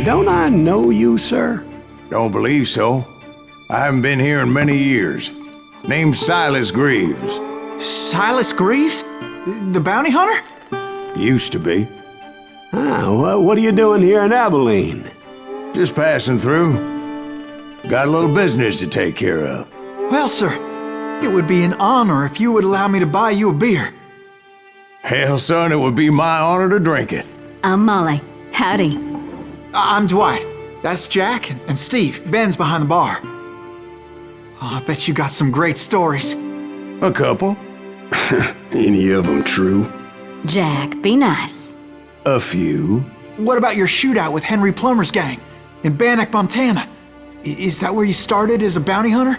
Don't I know you, sir? Don't believe so. I haven't been here in many years. Name's Silas Greaves. Silas Greaves? The bounty hunter? Used to be. What are you doing here in Abilene? Just passing through. Got a little business to take care of. Well, sir, it would be an honor if you would allow me to buy you a beer. Hell, son, it would be my honor to drink it. I'm Molly. Howdy. I'm Dwight. That's Jack and Steve. Ben's behind the bar. Oh, I bet you got some great stories. A couple. Any of them true? Jack, be nice. A few. What about your shootout with Henry Plummer's gang in Bannock, Montana? Is that where you started as a bounty hunter?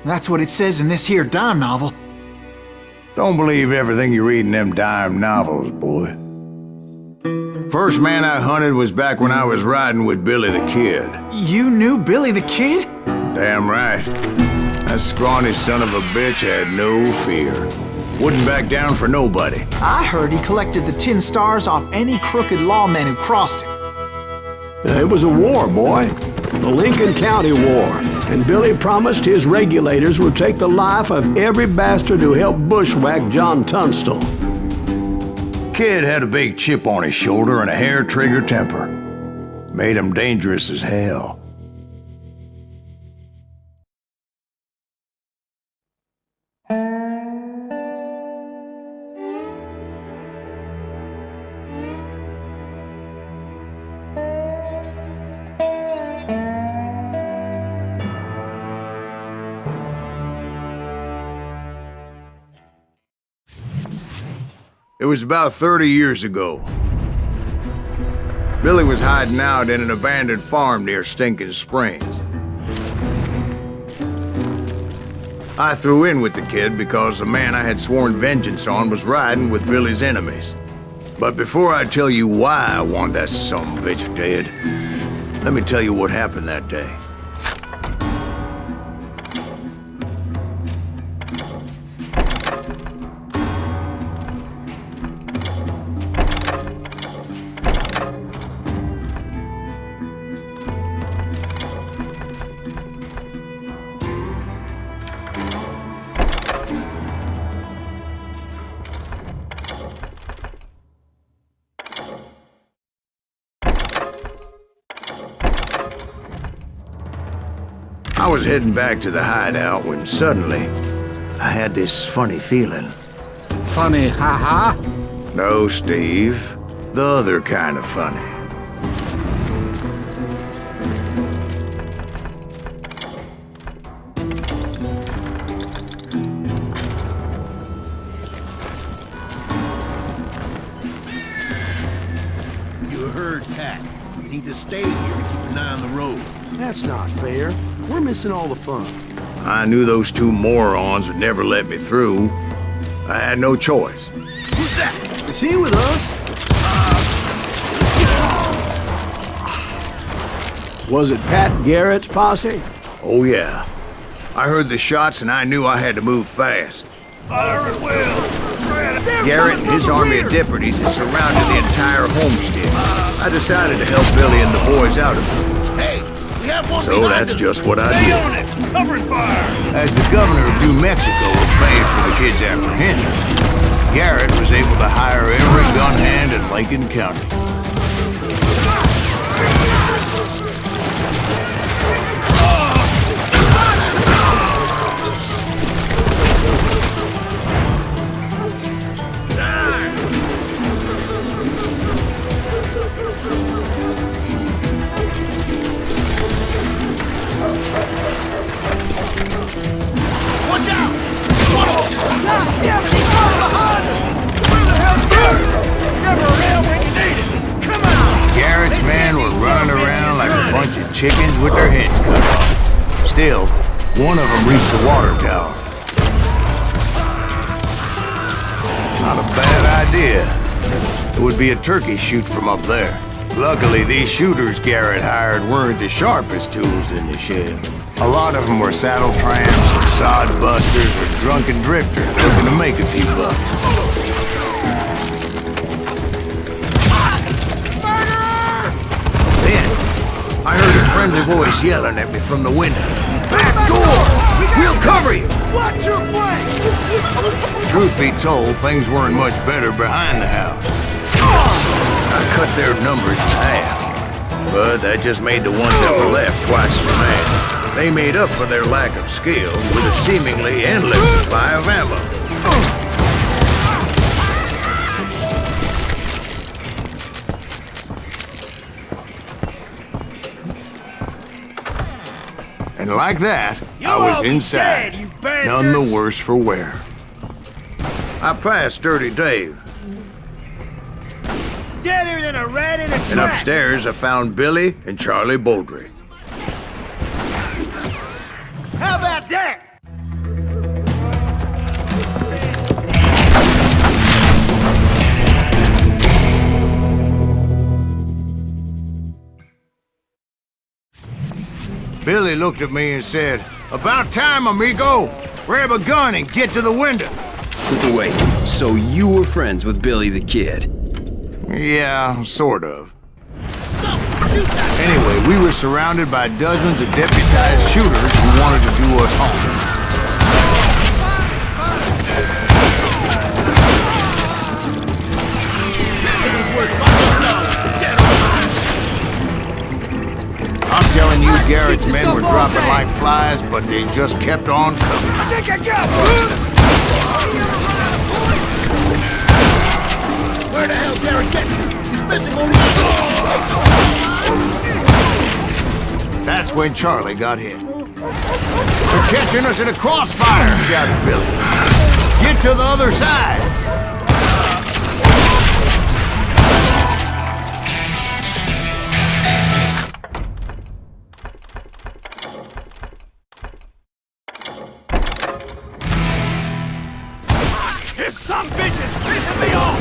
That's what it says in this here dime novel. Don't believe everything you read in them dime novels, boy. First man I hunted was back when I was riding with Billy the Kid. You knew Billy the Kid? Damn right. That scrawny son of a bitch had no fear. Wouldn't back down for nobody. I heard he collected the 10 stars off any crooked lawmen who crossed him. It was a war, boy. The Lincoln County War. And Billy promised his regulators would take the life of every bastard who helped bushwhack John Tunstall. Kid had a big chip on his shoulder and a hair-trigger temper. Made him dangerous as hell. It was about 30 years ago. Billy was hiding out in an abandoned farm near Stinking Springs. I threw in with the kid because the man I had sworn vengeance on was riding with Billy's enemies. But before I tell you why I want that sumbitch dead, let me tell you what happened that day. I was heading back to the hideout when suddenly I had this funny feeling. Funny, ha-ha? No, Steve. The other kind of funny. You heard Pat. You need to stay here and keep an eye on the road. That's not fair. We're missing all the fun. I knew those two morons would never let me through. I had no choice. Who's that? Is he with us? Was it Pat Garrett's posse? Oh yeah. I heard the shots and I knew I had to move fast. Fire at will! Garrett and his army of deputies had surrounded the entire homestead. I decided to help Billy and the boys out of it. Hey, we have one So that's just what I Stay did. on it! Covering fire! As the governor of New Mexico was paying for the kid's apprehension, Garrett was able to hire every gun hand in Lincoln County. Watch out! Garrett's men were running around like a bunch of chickens with their heads cut off. Still, one of them reached the water tower. Not a bad idea. It would be a turkey shoot from up there. Luckily, these shooters Garrett hired weren't the sharpest tools in the shed. A lot of them were saddle tramps or sod busters or drunken drifters looking to make a few bucks. Then, I heard a friendly voice yelling at me from the window. Back door! We'll cover you! Watch your flank! Truth be told, things weren't much better behind the house. I cut their numbers in half, but that just made the ones that were left twice as mad. They made up for their lack of skill with a seemingly endless supply of ammo. And like that, I was inside, none the worse for wear. I passed Dirty Dave. Deader than a rat in a trap! And upstairs, I found Billy and Charlie Baldry. How about that? Billy looked at me and said, "About time, amigo! Grab a gun and get to the window!" Wait, so you were friends with Billy the Kid? Yeah, sort of. Anyway, we were surrounded by dozens of deputized shooters who wanted to do us harm. I'm telling you, Garrett's men were dropping like flies, but they just kept on coming. I think I got one! Where the hell Garrett get to? He's missing only That's when Charlie got hit. "They're catching us in a crossfire!" shouted Billy. "Get to the other side!" This some bitch is pissing me off!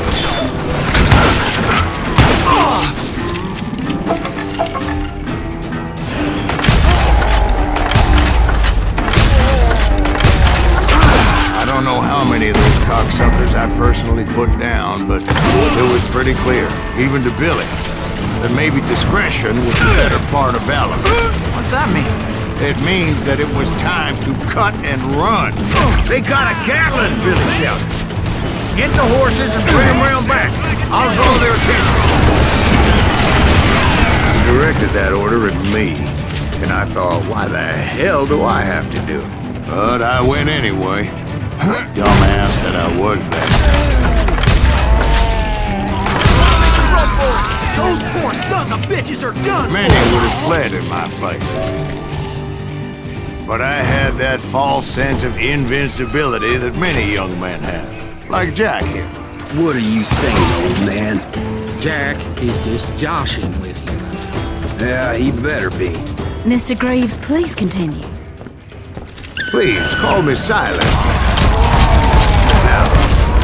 I don't know how many of those cocksuckers I personally put down, but it was pretty clear, even to Billy, that maybe discretion was the better part of valor. What's that mean? It means that it was time to cut and run. "They got a Gatling!" Billy shouted. "Get the horses and bring them round back. I'll draw their attention." He directed that order at me, and I thought, why the hell do I have to do it? But I went anyway. Dumbass that I was back then. Those poor sons of bitches are done! Many would have fled in my place. But I had that false sense of invincibility that many young men have. Like Jack here. What are you saying, old man? Jack is just joshing with you. Yeah, he better be. Mr. Greaves, please continue. Please, call me Silas. Now,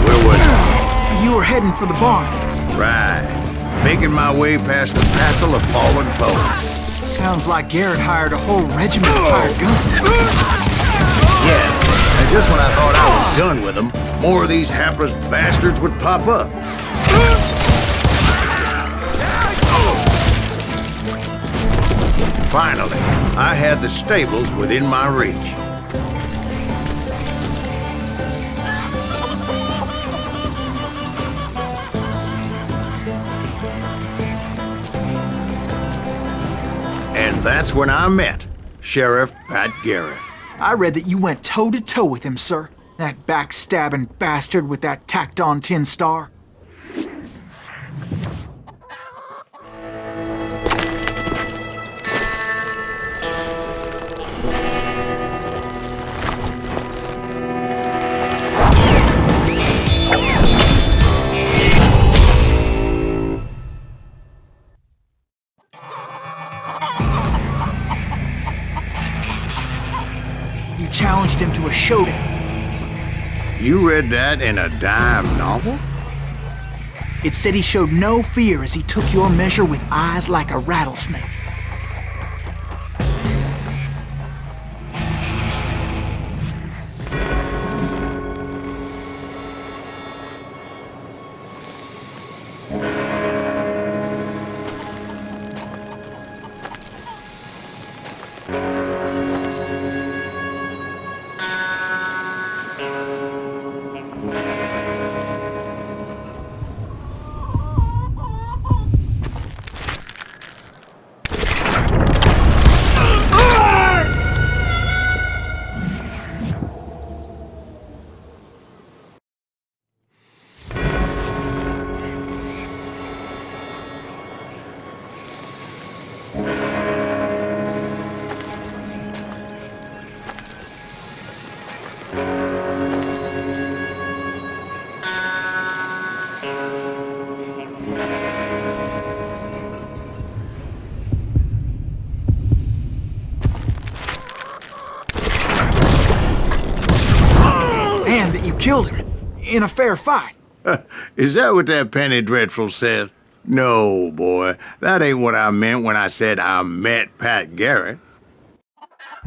where was I? You were heading for the barn. Right. Making my way past a passel of fallen foes. Sounds like Garrett hired a whole regiment of hired guns. Yeah, and just when I thought I was done with them, more of these hapless bastards would pop up. Finally, I had the stables within my reach. And that's when I met Sheriff Pat Garrett. I read that you went toe-to-toe with him, sir. That backstabbing bastard with that tacked-on tin star. You challenged him to a showdown. You read that in a dime novel? It said he showed no fear as he took your measure with eyes like a rattlesnake. killed him. In a fair fight. Is that what that Penny Dreadful said? No, boy. That ain't what I meant when I said I met Pat Garrett.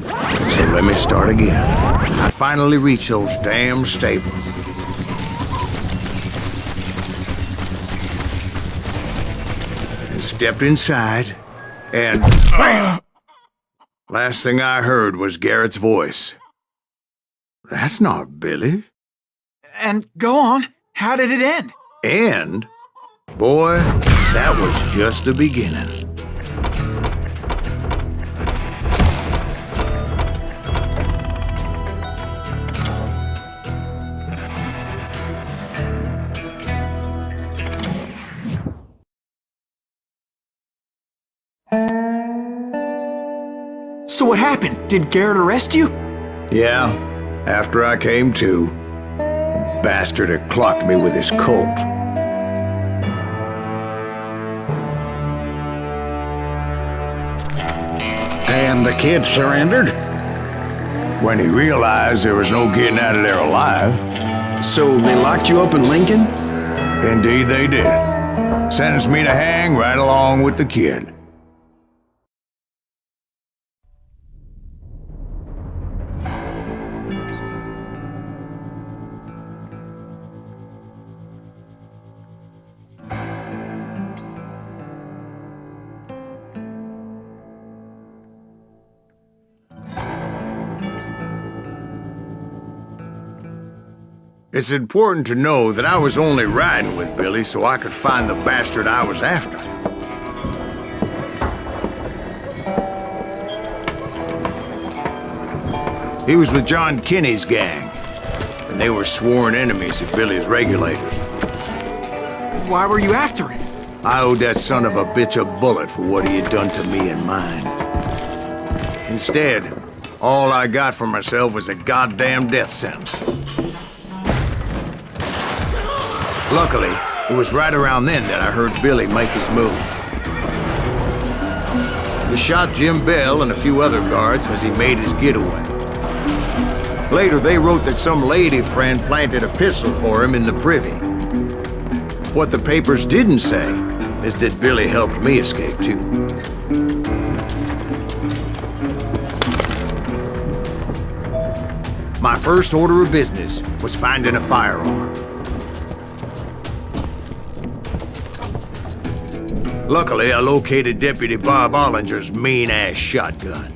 So let me start again. I finally reached those damn stables. And stepped inside, and bam! Last thing I heard was Garrett's voice. That's not Billy. And go on. How did it end? And, boy, that was just the beginning. So what happened? Did Garrett arrest you? Yeah, after I came to, the bastard had clocked me with his Colt. And the kid surrendered? When he realized there was no getting out of there alive. So they locked you up in Lincoln? Indeed they did. Sentenced me to hang right along with the kid. It's important to know that I was only riding with Billy so I could find the bastard I was after. He was with John Kinney's gang, and they were sworn enemies of Billy's regulators. Why were you after him? I owed that son of a bitch a bullet for what he had done to me and mine. Instead, all I got for myself was a goddamn death sentence. Luckily, it was right around then that I heard Billy make his move. He shot Jim Bell and a few other guards as he made his getaway. Later, they wrote that some lady friend planted a pistol for him in the privy. What the papers didn't say is that Billy helped me escape, too. My first order of business was finding a firearm. Luckily, I located Deputy Bob Ollinger's mean-ass shotgun.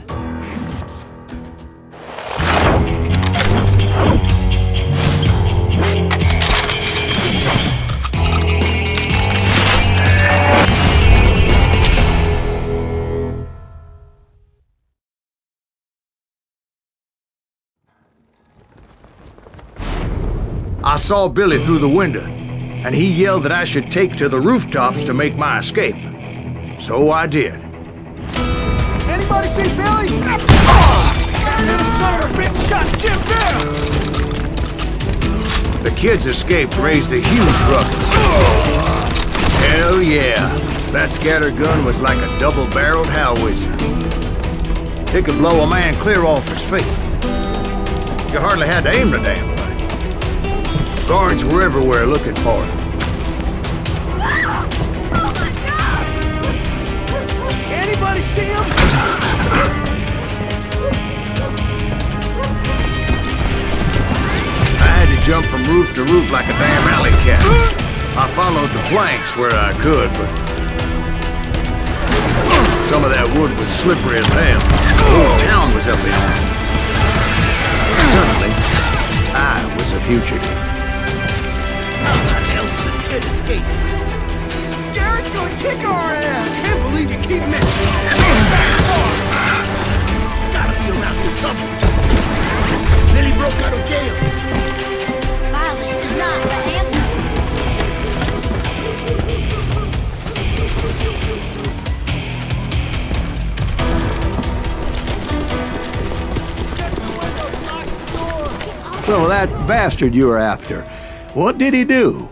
I saw Billy through the window, and he yelled that I should take to the rooftops to make my escape. So I did. Anybody see Billy? Son of a bitch shot Jim Bell! The kids escaped raised a huge ruckus. Hell yeah, that scatter gun was like a double-barreled howitzer. It could blow a man clear off his feet. You hardly had to aim the damn thing. Guards were everywhere looking for it. Anybody see him? I had to jump from roof to roof like a damn alley cat. I followed the planks where I could, but some of that wood was slippery as hell. The whole town was up in it. Suddenly, I was a fugitive. How the hell did the kid escape? Garrett's gonna kick our ass! I can't believe you keep missing. Gotta be around here somewhere. Billy broke out of jail. Violence is not the answer. So that bastard you were after, what did he do?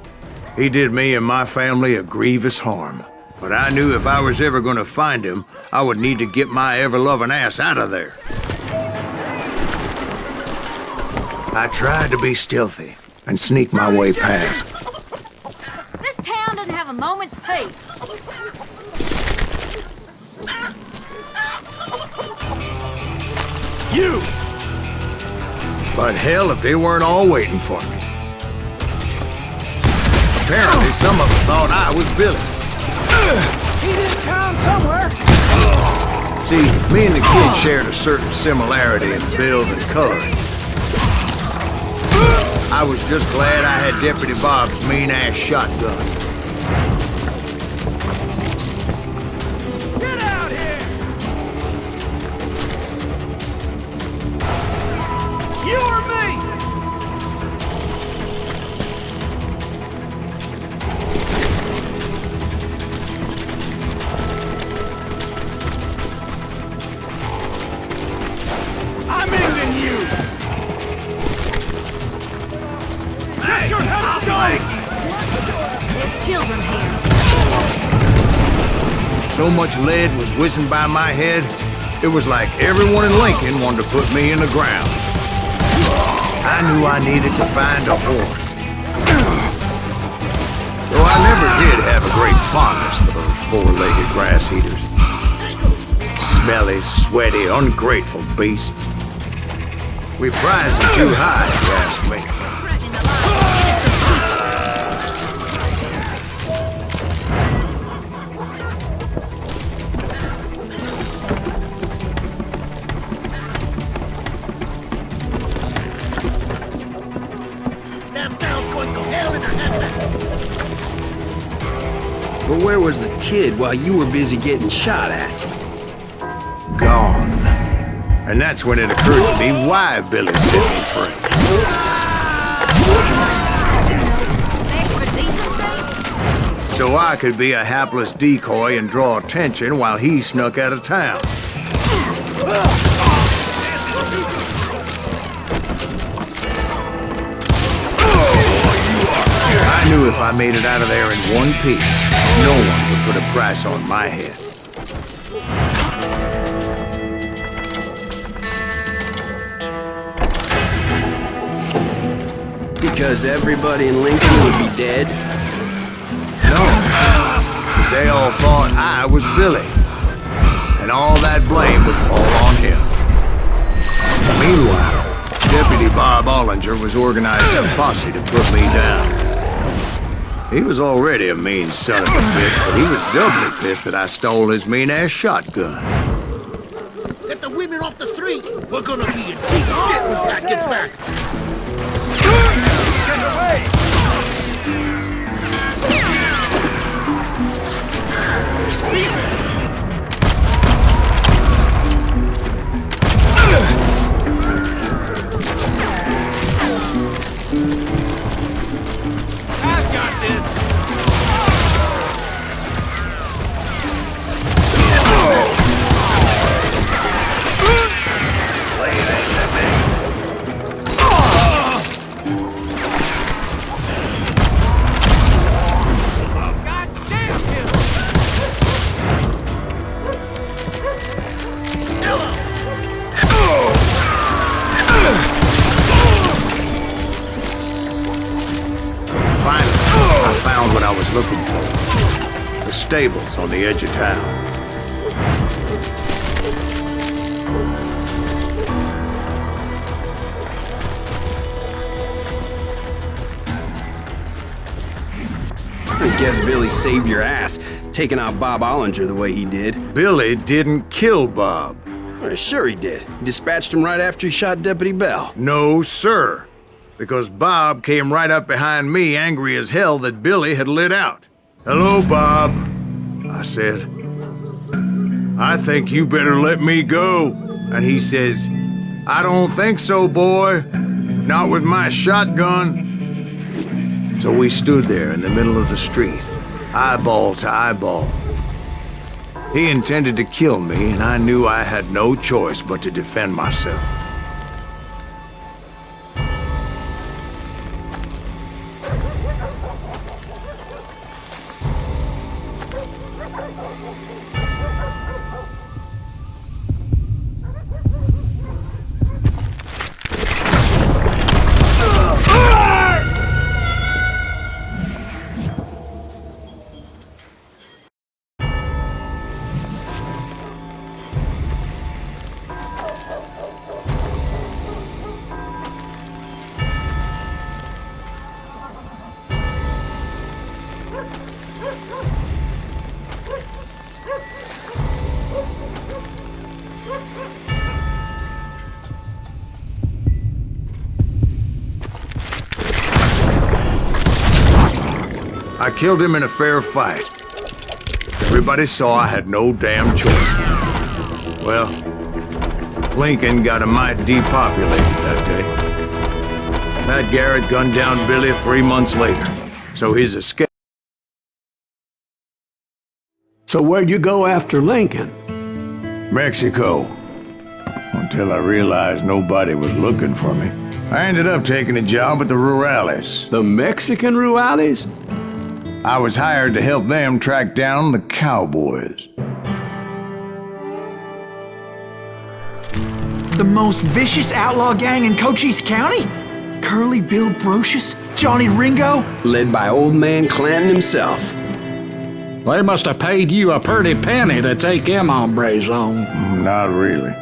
He did me and my family a grievous harm. But I knew if I was ever gonna find him, I would need to get my ever-loving ass out of there. I tried to be stealthy, and sneak my way past. This town doesn't have a moment's peace. You! But hell, if they weren't all waiting for me. Apparently, some of them thought I was Billy. He's in town somewhere. See, me and the kid shared a certain similarity in build and coloring. I was just glad I had Deputy Bob's mean-ass shotgun. Get out here! You or me? I'm ending you! Get your headstone! There's children here. So much lead was whizzing by my head, it was like everyone in Lincoln wanted to put me in the ground. I knew I needed to find a horse. Though I never did have a great fondness for those four-legged grass eaters. Smelly, sweaty, ungrateful beasts. We prize them too high, if you ask me. But where was the kid while you were busy getting shot at? Gone. And that's when it occurred to me why Billy set me free. Respect for decency? So I could be a hapless decoy and draw attention while he snuck out of town. I knew if I made it out of there in one piece, no one would put a price on my head. Because everybody in Lincoln would be dead? No, because they all thought I was Billy, and all that blame would fall on him. Meanwhile, Deputy Bob Ollinger was organizing a posse to put me down. He was already a mean son of a bitch, but he was doubly pissed that I stole his mean-ass shotgun. Get the women off the street. We're gonna be in deep shit when Pat gets back. Get away! I've got this. What I was looking for. The stables on the edge of town. I guess Billy saved your ass, taking out Bob Ollinger the way he did. Billy didn't kill Bob. Well, sure he did. He dispatched him right after he shot Deputy Bell. No, sir. Because Bob came right up behind me, angry as hell that Billy had lit out. "Hello, Bob," I said. "I think you better let me go." And he says, "I don't think so, boy. Not with my shotgun." So we stood there in the middle of the street, eyeball to eyeball. He intended to kill me, and I knew I had no choice but to defend myself. I killed him in a fair fight. Everybody saw I had no damn choice. Well, Lincoln got a mite depopulated that day. Pat Garrett gunned down Billy 3 months later, so his escape. So where'd you go after Lincoln? Mexico. Until I realized nobody was looking for me. I ended up taking a job at the Rurales. The Mexican Rurales? I was hired to help them track down the cowboys. The most vicious outlaw gang in Cochise County? Curly Bill Brocious? Johnny Ringo? Led by old man Clanton himself. They must have paid you a pretty penny to take them hombres on. Not really.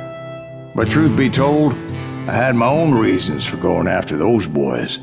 But truth be told, I had my own reasons for going after those boys.